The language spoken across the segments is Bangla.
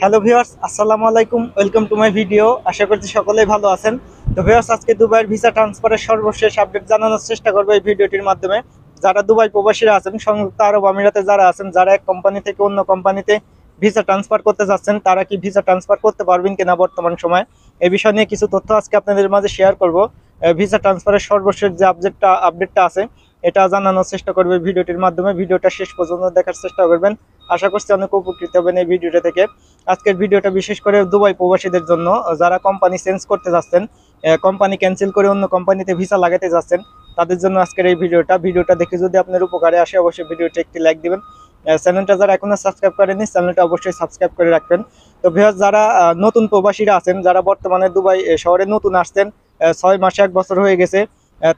হ্যালো ভিউয়ার্স, আসসালামু আলাইকুম। Welcome to my video. আশা করছি সকলেই ভালো আছেন। তো ভিউয়ার্স, আজকে দুবাইয়ের ভিসা ট্রান্সফারের সর্বশেষ আপডেট জানানোর চেষ্টা করবো এই ভিডিওটির মাধ্যমে। যারা দুবাই প্রবাসীরা আছেন, সংযুক্ত আরব আমিরাতে যারা আছেন, যারা এক কোম্পানি থেকে অন্য কোম্পানিতে ভিসা ট্রান্সফার করতে যাচ্ছেন, তারা কি ভিসা ট্রান্সফার করতে পারবেন কিনা বর্তমান সময়, এই বিষয় নিয়ে কিছু তথ্য আজকে আপনাদের মাঝে শেয়ার করব। ভিসা ট্রান্সফারের সর্বশেষ যে আপডেটটা আছে এটা জানানোর চেষ্টা করবে ভিডিওটির মাধ্যমে। ভিডিওটা শেষ পর্যন্ত দেখার চেষ্টা করবেন। আশা করছি অনেক উপকৃত হবেন এই ভিডিওটা থেকে। আজকের ভিডিওটা বিশেষ করে দুবাই প্রবাসীদের জন্য, যারা কোম্পানি চেঞ্জ করতে যাচ্ছেন, কোম্পানি ক্যান্সেল করে অন্য কোম্পানিতে ভিসা লাগাতে যাচ্ছেন, তাদের জন্য আজকের এই ভিডিওটা দেখে যদি আপনার উপকারে আসে, অবশ্যই ভিডিওটা একটি লাইক দিবেন। চ্যানেলটা যারা এখনো সাবস্ক্রাইব করেনি, চ্যানেলটা অবশ্যই সাবস্ক্রাইব করে রাখবেন। তো ভিউয়ার্স, যারা নতুন প্রবাসীরা আছেন, যারা বর্তমানে দুবাই শহরে নতুন আসছেন, 6 মাসে 1 বছর হয়ে গেছে,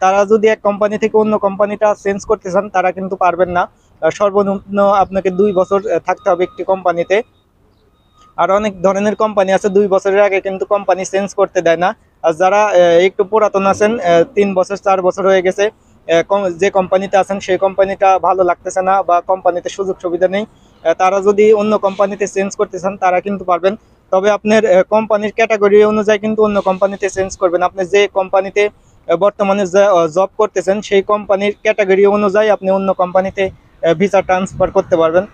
তারা যদি এক কোম্পানি থেকে অন্য কোম্পানিটা চেঞ্জ করতে চান, তারা কিন্তু পারবেন না। সর্বনিম্ন আপনাকে 2 বছর থাকতে হবে একটি কোম্পানিতে। আর অনেক ধরনের কোম্পানি আছে 2 বছরের আগে কিন্তু কোম্পানি চেঞ্জ করতে দেয় না। আর যারা একটু পুরাতন আছেন, 3 বছর 4 বছর হয়ে গেছে, যে কোম্পানিতে আছেন সেই কোম্পানিটা ভালো লাগতেছে না বা কোম্পানিতে সুযোগ সুবিধা নেই, তারা যদি অন্য কোম্পানিতে চেঞ্জ করতে চান, তারা কিন্তু পারবেন। তবে আপনার কোম্পানির ক্যাটাগরি অনুযায়ী কিন্তু অন্য কোম্পানিতে চেঞ্জ করবেন। আপনি যে কোম্পানিতে বর্তমানে জব করতেছেন, সেই কোম্পানির ক্যাটাগরি অনুযায়ী আপনি অন্য কোম্পানিতে ভিসা ট্রান্সফার করতে পারবেন।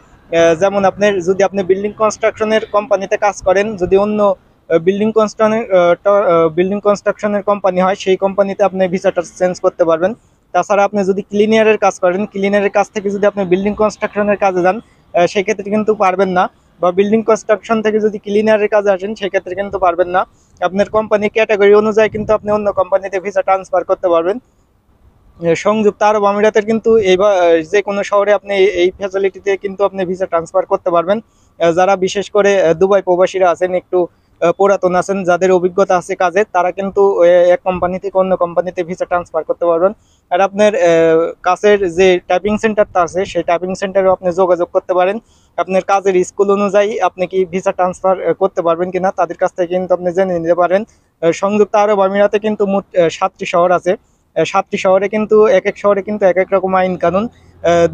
যেমন যদি আপনি বিল্ডিং কনস্ট্রাকশনের কোম্পানিতে কাজ করেন, যদি অন্য বিল্ডিং কনস্ট্রাকশনের কোম্পানি হয়, সেই কোম্পানিতে আপনি ভিসাটা চেঞ্জ করতে পারবেন। তাছাড়া আপনি যদি ক্লিনিয়ারের কাজ করেন, ক্লিনিয়ারের কাজ থেকে যদি আপনি বিল্ডিং কনস্ট্রাকশনের কাজে যান, সেক্ষেত্রে কিন্তু পারবেন না। বা বিল্ডিং কনস্ট্রাকশন থেকে যদি ক্লিনিয়ারের কাজে আসেন, সেক্ষেত্রে কিন্তু পারবেন না। আপনার কোম্পানি ক্যাটাগরি অনুযায়ী কিন্তু আপনি অন্য কোম্পানিতে ভিসা ট্রান্সফার করতে পারবেন। সংযুক্ত আরব আমিরাতের কিন্তু যে কোনো শহরে আপনি এই ফ্যাসিলিটিতে কিন্তু আপনি ভিসা ট্রান্সফার করতে পারবেন। যারা বিশেষ করে দুবাই প্রবাসীরা আছেন, একটু পুরাতন আছেন, যাদের অভিজ্ঞতা আছে কাজে, তারা কিন্তু এক কোম্পানি থেকে অন্য কোম্পানিতে ভিসা ট্রান্সফার করতে পারবেন। আর আপনার কাছের যে টাইপিং সেন্টারটা আছে, সেই টাইপিং সেন্টারেও আপনি যোগাযোগ করতে পারেন। আপনার কাজের স্কুল অনুযায়ী আপনি কি ভিসা ট্রান্সফার করতে পারবেন কিনা, তাদের কাছ থেকে কিন্তু আপনি জেনে নিতে পারেন। সংযুক্ত আরব আমিরাতে কিন্তু মোট 7টি শহর আছে। 7টি শহরে কিন্তু এক এক শহরে কিন্তু এক এক রকম আইন কানুন।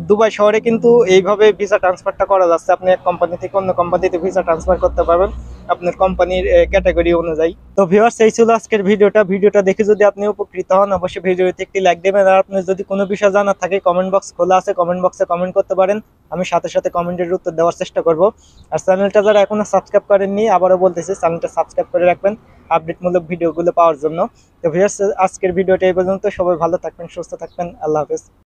দুবাই শহরে কিন্তু এইভাবে ভিসা ট্রান্সফারটা করা যাচ্ছে। আপনি এক কোম্পানি থেকে অন্য কোম্পানিতে ভিসা ট্রান্সফার করতে পারবেন আপনার কোম্পানির ক্যাটাগরি অনুযায়ী। তো ভিউয়ার্স, এই ছিল আজকের ভিডিওটা দেখে যদি আপনি উপকৃত হন, অবশ্যই ভিডিওতে একটি লাইক দেবেন। আর আপনার যদি কোনো বিষয় জানা থাকে, কমেন্ট বক্স খোলা আছে, কমেন্ট বক্সে কমেন্ট করতে পারেন। আমি সাথে সাথে কমেন্টের উত্তর দেওয়ার চেষ্টা করব। আর চ্যানেলটা যারা এখনো সাবস্ক্রাইব করেননি, আবারও বলতেছি, চ্যানেলটা সাবস্ক্রাইব করে রাখবেন আপডেটমূলক ভিডিওগুলো পাওয়ার জন্য। তো ভিউয়ার্স, আজকের ভিডিওটা এই পর্যন্ত। সবাই ভালো থাকবেন, সুস্থ থাকবেন। আল্লাহ হাফেজ।